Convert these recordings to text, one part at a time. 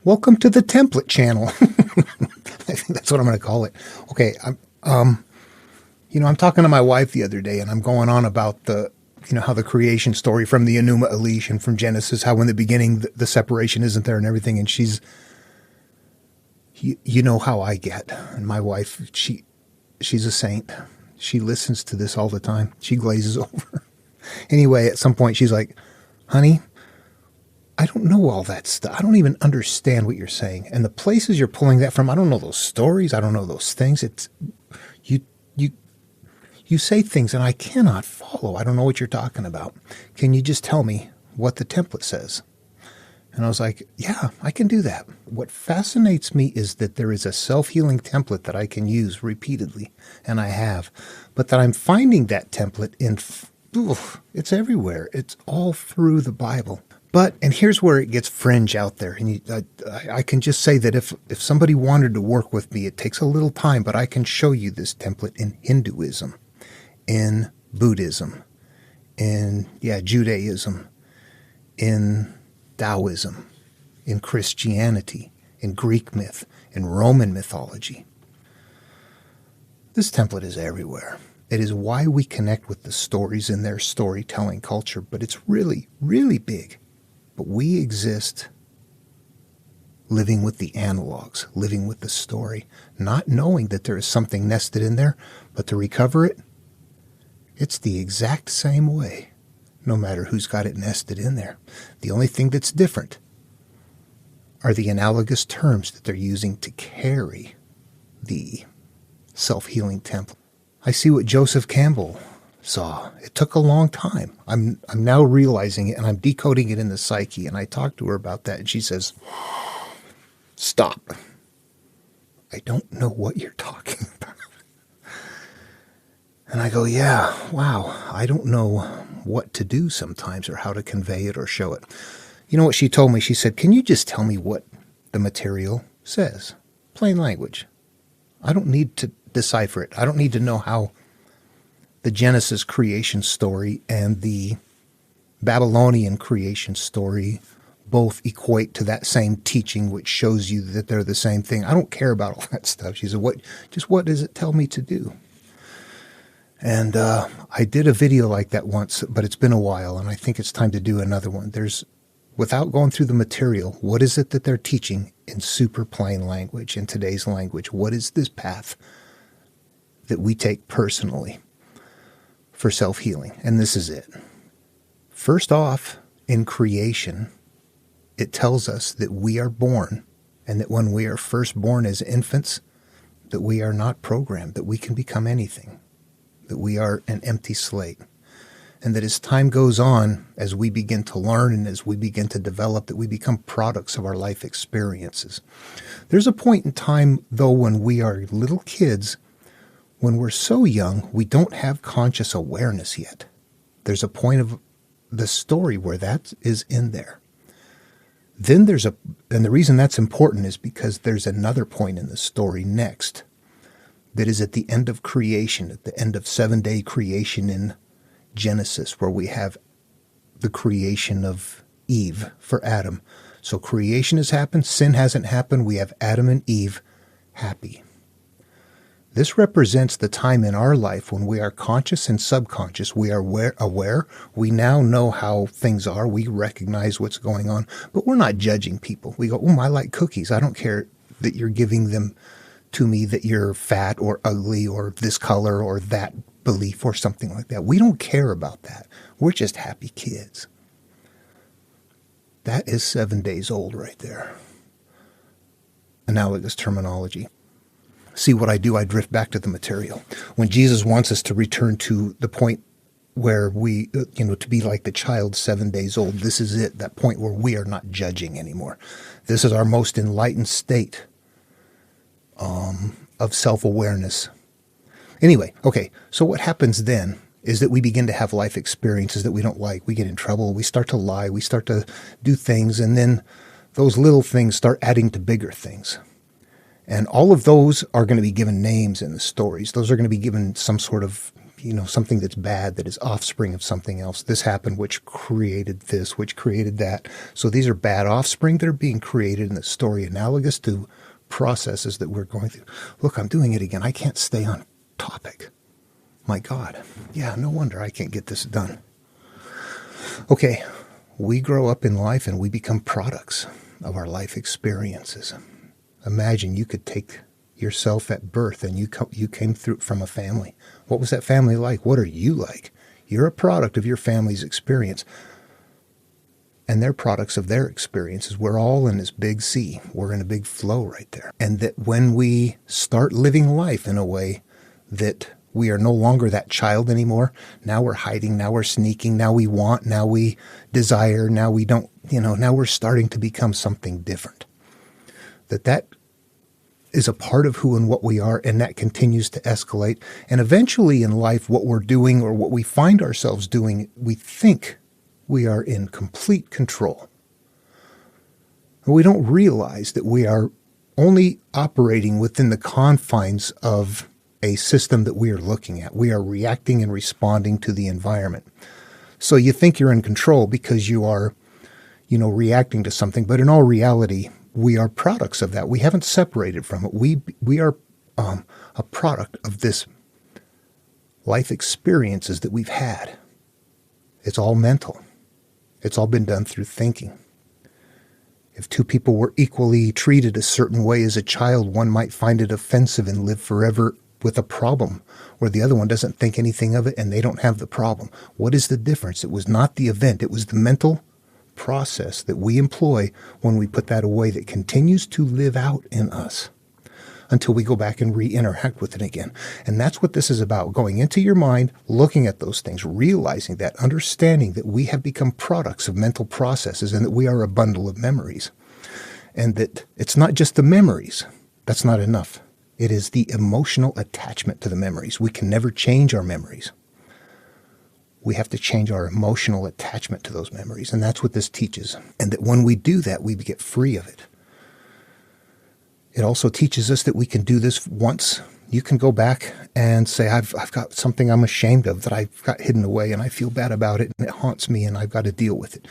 Welcome to the template channel. I think that's what I'm going to call it. Okay. I'm talking to my wife the other day and I'm going on about how the creation story from the Enuma Elish and from Genesis, how in the beginning the separation isn't there and everything. And she's, you know how I get. And my wife, she's a saint. She listens to this all the time. She glazes over. Anyway, at some point she's like, honey, I don't know all that stuff. I don't even understand what you're saying. And the places you're pulling that from, I don't know those stories. I don't know those things. It's you say things and I cannot follow. I don't know what you're talking about. Can you just tell me what the template says? And I was like, yeah, I can do that. What fascinates me is that there is a self-healing template that I can use repeatedly, and I have. But that I'm finding that template it's everywhere. It's all through the Bible. And here's where it gets fringe out there. And I can just say that if somebody wanted to work with me, it takes a little time, but I can show you this template in Hinduism, in Buddhism, in Judaism, in Taoism, in Christianity, in Greek myth, in Roman mythology. This template is everywhere. It is why we connect with the stories in their storytelling culture, but it's really, really big. But we exist living with the analogs, living with the story, not knowing that there is something nested in there, but to recover it, it's the exact same way, no matter who's got it nested in there. The only thing that's different are the analogous terms that they're using to carry the self-healing template. I see what Joseph Campbell saw. It took a long time. I'm now realizing it, and I'm decoding it in the psyche, and I talked to her about that, and she says, stop. I don't know what you're talking about. And I go, yeah, wow, I don't know what to do sometimes or how to convey it or show it. You know what she told me? She said, can you just tell me what the material says? Plain language. I don't need to decipher it. I don't need to know how the Genesis creation story and the Babylonian creation story both equate to that same teaching, which shows you that they're the same thing. I don't care about all that stuff. She said, what does it tell me to do? And I did a video like that once, but it's been a while, and I think it's time to do another one. Without going through the material, what is it that they're teaching in super plain language, in today's language? What is this path that we take personally for self-healing? And this is it. First off, in creation, it tells us that we are born, and that when we are first born as infants, that we are not programmed, that we can become anything, that we are an empty slate. And that as time goes on, as we begin to learn and as we begin to develop, that we become products of our life experiences. There's a point in time, though, when we are little kids, when we're so young, we don't have conscious awareness yet. There's a point of the story where that is in there. Then and the reason that's important is because there's another point in the story next that is at the end of creation, at the end of 7-day creation in Genesis, where we have the creation of Eve for Adam. So creation has happened, sin hasn't happened, we have Adam and Eve happy. This represents the time in our life when we are conscious and subconscious. We are aware. We now know how things are. We recognize what's going on, but we're not judging people. We go, I like cookies. I don't care that you're giving them to me, that you're fat or ugly or this color or that belief or something like that. We don't care about that. We're just happy kids. That is 7 days old right there. Analogous terminology. See what I do? I drift back to the material. When Jesus wants us to return to the point where we, to be like the child 7 days old, this is it, that point where we are not judging anymore. This is our most enlightened state of self-awareness. Anyway, okay, so what happens then is that we begin to have life experiences that we don't like. We get in trouble. We start to lie. We start to do things, and then those little things start adding to bigger things. And all of those are going to be given names in the stories. Those are going to be given some sort of, something that's bad, that is offspring of something else. This happened, which created this, which created that. So these are bad offspring that are being created in the story, analogous to processes that we're going through. Look, I'm doing it again. I can't stay on topic. My God. Yeah, no wonder I can't get this done. Okay, we grow up in life and we become products of our life experiences. Imagine you could take yourself at birth and you came through from a family. What was that family like? What are you like? You're a product of your family's experience. And they're products of their experiences. We're all in this big sea. We're in a big flow right there. And that when we start living life in a way that we are no longer that child anymore, now we're hiding, now we're sneaking, now we want, now we desire, now we don't, now we're starting to become something different. That is a part of who and what we are, and that continues to escalate. And eventually in life, what we're doing or what we find ourselves doing, we think we are in complete control. And we don't realize that we are only operating within the confines of a system that we are looking at. We are reacting and responding to the environment. So you think you're in control because you are, reacting to something, but in all reality, we are products of that. We haven't separated from it. We are a product of this life experiences that we've had. It's all mental. It's all been done through thinking. If two people were equally treated a certain way as a child, one might find it offensive and live forever with a problem, where the other one doesn't think anything of it and they don't have the problem. What is the difference? It was not the event. It was the mental process that we employ when we put that away that continues to live out in us until we go back and re-interact with it again. And that's what this is about, going into your mind, looking at those things, realizing that, understanding that we have become products of mental processes and that we are a bundle of memories. And that it's not just the memories. That's not enough. It is the emotional attachment to the memories. We can never change our memories. We have to change our emotional attachment to those memories. And that's what this teaches. And that when we do that, we get free of it. It also teaches us that we can do this once. You can go back and say, I've got something I'm ashamed of that I've got hidden away and I feel bad about it and it haunts me and I've got to deal with it.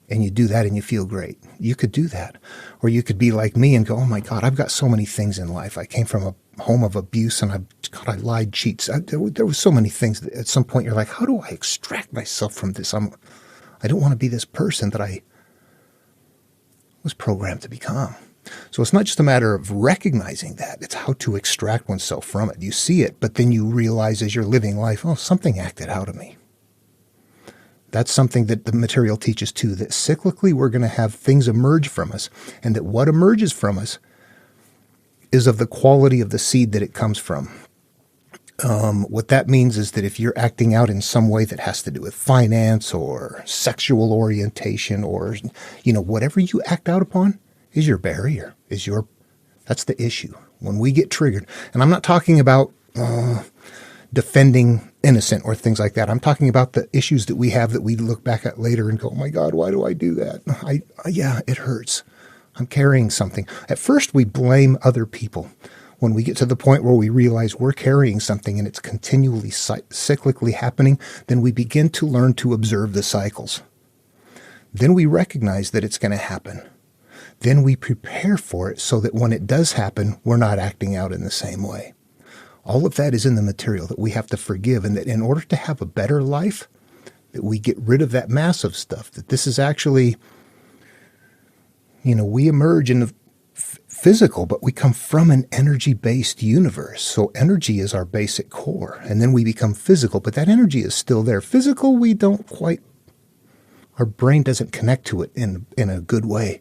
And you do that and you feel great. You could do that. Or you could be like me and go, oh my God, I've got so many things in life. I came from a home of abuse and I lied, cheats. There were so many things that at some point you're like, how do I extract myself from this? I don't want to be this person that I was programmed to become. So it's not just a matter of recognizing that. It's how to extract oneself from it. You see it, but then you realize as you're living life, oh, something acted out of me. That's something that the material teaches too, that cyclically we're going to have things emerge from us, and that what emerges from us is of the quality of the seed that it comes from. What that means is that if you're acting out in some way that has to do with finance or sexual orientation or, whatever you act out upon, is your barrier, that's the issue. When we get triggered, and I'm not talking about defending innocent or things like that. I'm talking about the issues that we have that we look back at later and go, oh my God, why do I do that? Yeah, it hurts. I'm carrying something. At first, we blame other people. When we get to the point where we realize we're carrying something and it's continually cyclically happening, then we begin to learn to observe the cycles. Then we recognize that it's going to happen. Then we prepare for it so that when it does happen, we're not acting out in the same way. All of that is in the material that we have to forgive, and that in order to have a better life, that we get rid of that massive stuff, that this is actually, we emerge in the physical, but we come from an energy-based universe. So energy is our basic core, and then we become physical, but that energy is still there. Physical, our brain doesn't connect to it in a good way.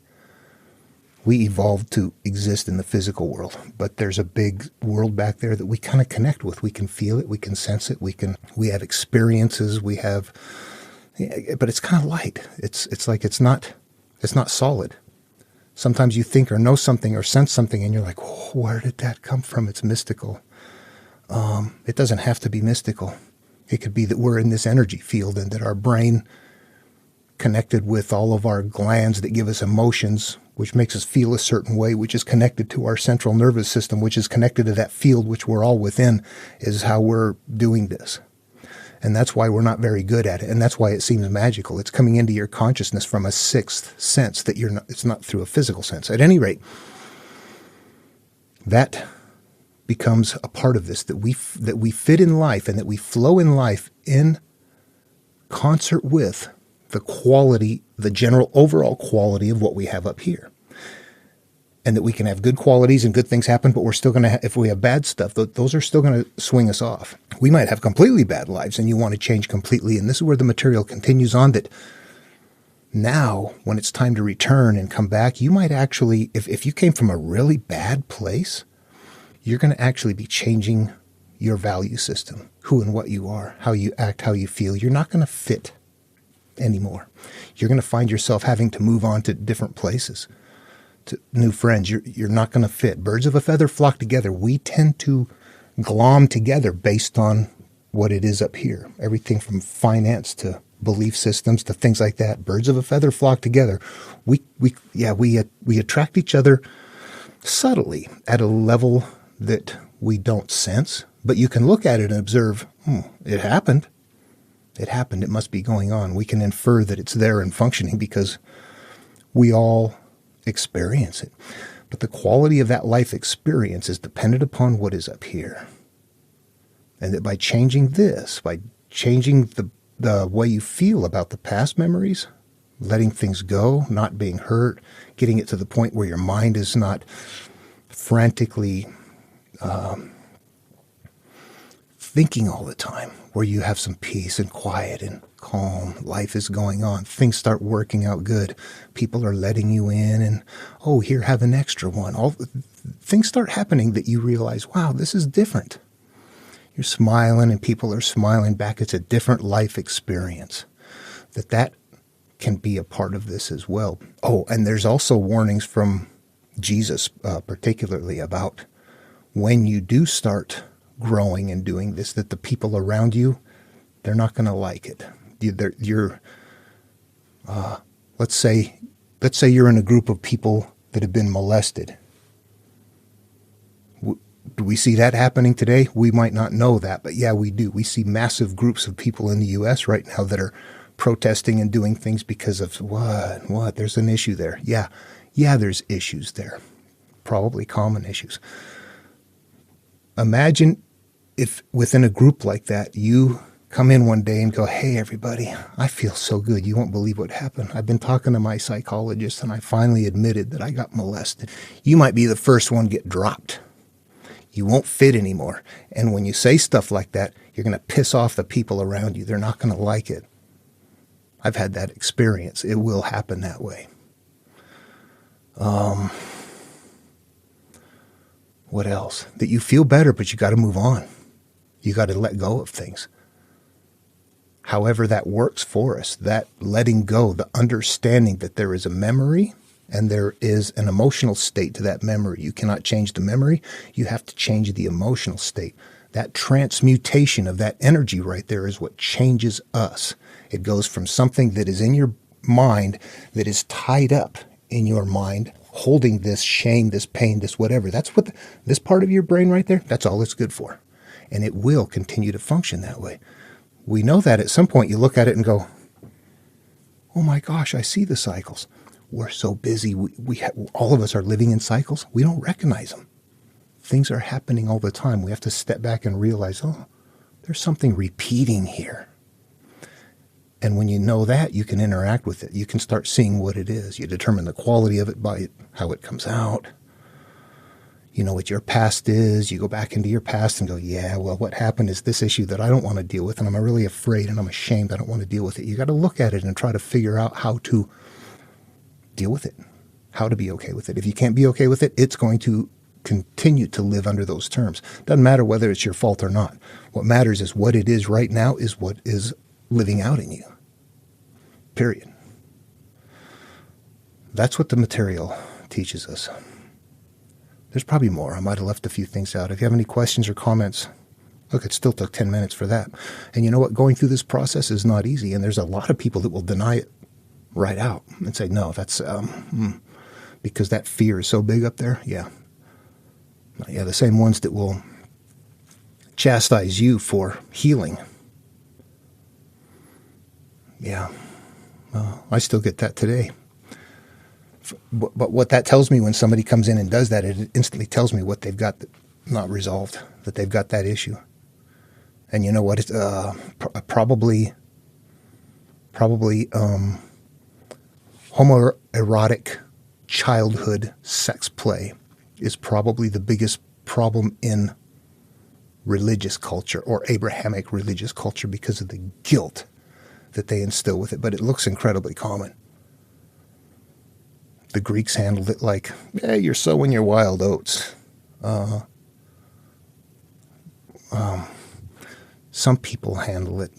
We evolved to exist in the physical world, but there's a big world back there that we kind of connect with. We can feel it, we can sense it, we have experiences, but it's kind of light. It's like it's not solid. Sometimes you think or know something or sense something and you're like, oh, where did that come from? It's mystical. It doesn't have to be mystical. It could be that we're in this energy field and that our brain connected with all of our glands that give us emotions, which makes us feel a certain way, which is connected to our central nervous system, which is connected to that field which we're all within, is how we're doing this. And that's why we're not very good at it. And that's why it seems magical. It's coming into your consciousness from a sixth sense that it's not through a physical sense. At any rate, that becomes a part of this, that we fit in life and that we flow in life in concert with the quality, the general overall quality of what we have up here. And that we can have good qualities and good things happen, but we're still going to, if we have bad stuff, those are still going to swing us off. We might have completely bad lives and you want to change completely. And this is where the material continues on, that now when it's time to return and come back, you might actually, if you came from a really bad place, you're going to actually be changing your value system, who and what you are, how you act, how you feel. You're not going to fit anymore. You're going to find yourself having to move on to different places, to new friends. You're not going to fit. Birds of a feather flock together. We tend to glom together based on what it is up here. Everything from finance to belief systems to things like that. Birds of a feather flock together. We attract each other subtly at a level that we don't sense, but you can look at it and observe, it happened. It happened. It must be going on. We can infer that it's there and functioning because we all experience it. But the quality of that life experience is dependent upon what is up here. And that by changing this, by changing the way you feel about the past memories, letting things go, not being hurt, getting it to the point where your mind is not frantically thinking all the time, where you have some peace and quiet and calm, life is going on, things start working out good, people are letting you in, and here, have an extra one. All things start happening that you realize, wow, this is different. You're smiling and people are smiling back. It's a different life experience. That can be a part of this as well. And there's also warnings from Jesus, particularly about when you do start growing and doing this, that the people around you, they're not going to like it. Let's say you're in a group of people that have been molested. Do we see that happening today? We might not know that, but yeah, we do. We see massive groups of people in the U.S. right now that are protesting and doing things because of what? There's an issue there. Yeah, there's issues there. Probably common issues. Imagine if within a group like that, you come in one day and go, hey, everybody, I feel so good. You won't believe what happened. I've been talking to my psychologist and I finally admitted that I got molested. You might be the first one to get dropped. You won't fit anymore. And when you say stuff like that, you're going to piss off the people around you. They're not going to like it. I've had that experience. It will happen that way. What else? That you feel better, but you got to move on. You got to let go of things. However that works for us, that letting go, the understanding that there is a memory and there is an emotional state to that memory. You cannot change the memory. You have to change the emotional state. That transmutation of that energy right there is what changes us. It goes from something that is in your mind, that is tied up in your mind, holding this shame, this pain, this whatever. That's what this part of your brain right there, that's all it's good for. And it will continue to function that way. We know that at some point you look at it and go, oh my gosh, I see the cycles. We're so busy. All of us are living in cycles. We don't recognize them. Things are happening all the time. We have to step back and realize, there's something repeating here. And when you know that, you can interact with it. You can start seeing what it is. You determine the quality of it by how it comes out. You know what your past is. You go back into your past and go, what happened is this issue that I don't want to deal with, and I'm really afraid and I'm ashamed. I don't want to deal with it. You got to look at it and try to figure out how to deal with it, how to be okay with it. If you can't be okay with it, it's going to continue to live under those terms. Doesn't matter whether it's your fault or not. What matters is what it is right now is what is living out in you. Period. That's what the material teaches us. There's probably more. I might have left a few things out. If you have any questions or comments, look, it still took 10 minutes for that. And you know what? Going through this process is not easy. And there's a lot of people that will deny it right out and say, no, that's because that fear is so big up there. Yeah, the same ones that will chastise you for healing Yeah, I still get that today. But what that tells me when somebody comes in and does that, it instantly tells me what they've got not resolved, that they've got that issue. And you know what? It's probably homoerotic childhood sex play is probably the biggest problem in religious culture or Abrahamic religious culture because of the guilt that they instill with it. But it looks incredibly common. The Greeks handled it like, yeah, you're sowing your wild oats. Some people handle it.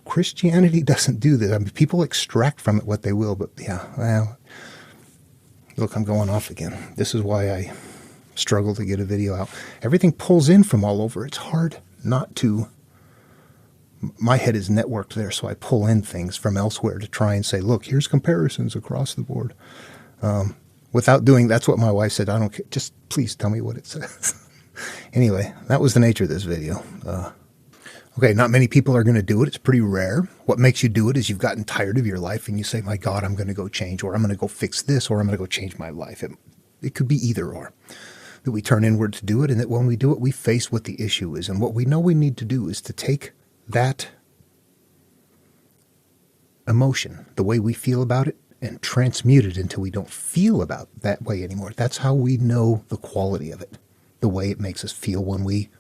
Christianity doesn't do this. I mean, people extract from it what they will, but yeah, well, look, I'm going off again. This is why I struggle to get a video out. Everything pulls in from all over. It's hard not to. My head is networked there, so I pull in things from elsewhere to try and say, look, here's comparisons across the board. Without doing, that's what my wife said. I don't care. Just please tell me what it says. Anyway, that was the nature of this video. Okay, not many people are going to do it. It's pretty rare. What makes you do it is you've gotten tired of your life and you say, my God, I'm going to go change, or I'm going to go fix this, or I'm going to go change my life. It could be either or. That we turn inward to do it, and that when we do it, we face what the issue is. And what we know we need to do is to take that emotion, the way we feel about it, and transmute it until we don't feel about that way anymore. That's how we know the quality of it, the way it makes us feel when we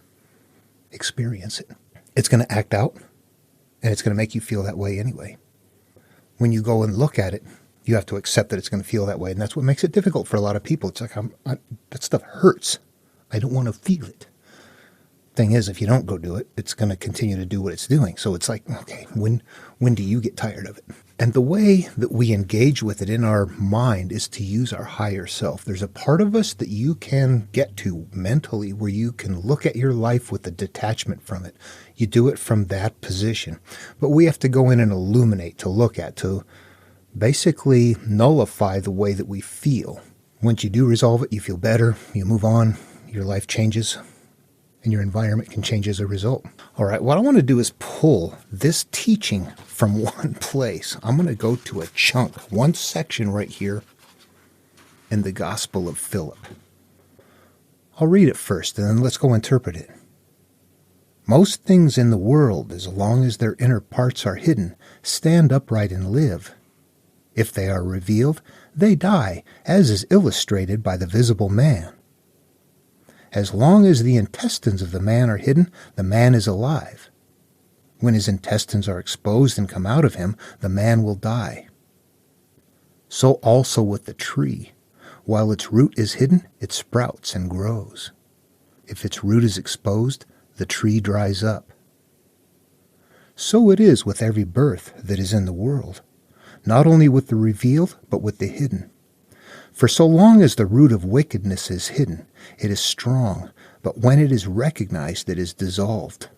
experience it. It's going to act out, and it's going to make you feel that way anyway. When you go and look at it, you have to accept that it's going to feel that way, and that's what makes it difficult for a lot of people. It's like, that stuff hurts. I don't want to feel it. Thing is, if you don't go do it, it's going to continue to do what it's doing. So it's like, okay, when do you get tired of it? And the way that we engage with it in our mind is to use our higher self. There's a part of us that you can get to mentally where you can look at your life with a detachment from it. You do it from that position. But we have to go in and illuminate, to look at, to basically nullify the way that we feel. Once you do resolve it, you feel better, you move on, your life changes, and your environment can change as a result. All right, what I want to do is pull this teaching from one place. I'm going to go to a chunk, one section right here in the Gospel of Philip. I'll read it first, and then let's go interpret it. Most things in the world, as long as their inner parts are hidden, stand upright and live. If they are revealed, they die, as is illustrated by the visible man. As long as the intestines of the man are hidden, the man is alive. When his intestines are exposed and come out of him, the man will die. So also with the tree. While its root is hidden, it sprouts and grows. If its root is exposed, the tree dries up. So it is with every birth that is in the world, not only with the revealed, but with the hidden. For so long as the root of wickedness is hidden, it is strong, but when it is recognized, it is dissolved.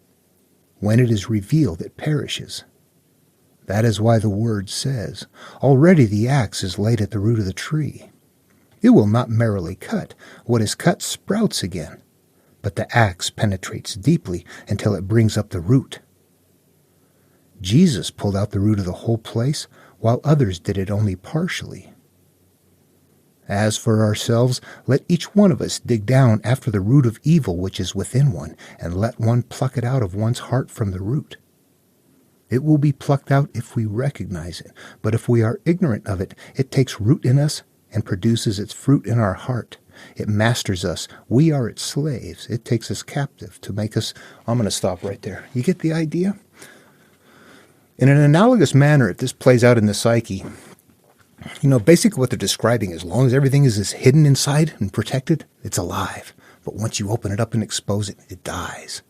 When it is revealed, it perishes. That is why the word says, already the axe is laid at the root of the tree. It will not merrily cut. What is cut sprouts again, but the axe penetrates deeply until it brings up the root. Jesus pulled out the root of the whole place, while others did it only partially. As for ourselves, let each one of us dig down after the root of evil which is within one, and let one pluck it out of one's heart from the root. It will be plucked out if we recognize it, but if we are ignorant of it, it takes root in us and produces its fruit in our heart. It masters us. We are its slaves. It takes us captive to make us... I'm going to stop right there. You get the idea? In an analogous manner, if this plays out in the psyche, basically what they're describing, as long as everything is hidden inside and protected, it's alive. But once you open it up and expose it, it dies.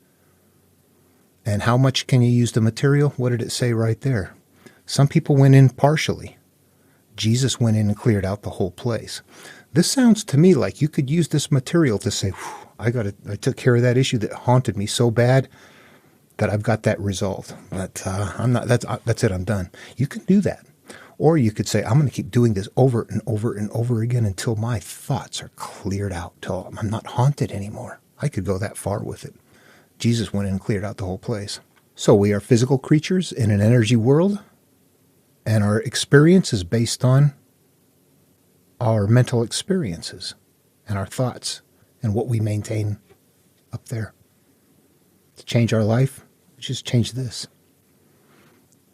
And how much can you use the material? What did it say right there? Some people went in partially. Jesus went in and cleared out the whole place. This sounds to me like you could use this material to say, I took care of that issue that haunted me so bad that I've got that resolved. But that's it, I'm done. You can do that. Or you could say, I'm going to keep doing this over and over and over again until my thoughts are cleared out, till I'm not haunted anymore. I could go that far with it. Jesus went in and cleared out the whole place. So we are physical creatures in an energy world, and our experience is based on our mental experiences and our thoughts and what we maintain up there. To change our life, just change this.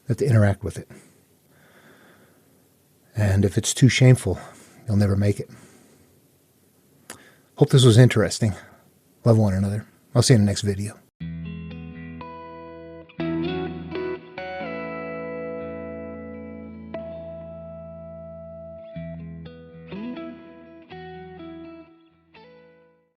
You have to interact with it. And if it's too shameful, you'll never make it. Hope this was interesting. Love one another. I'll see you in the next video.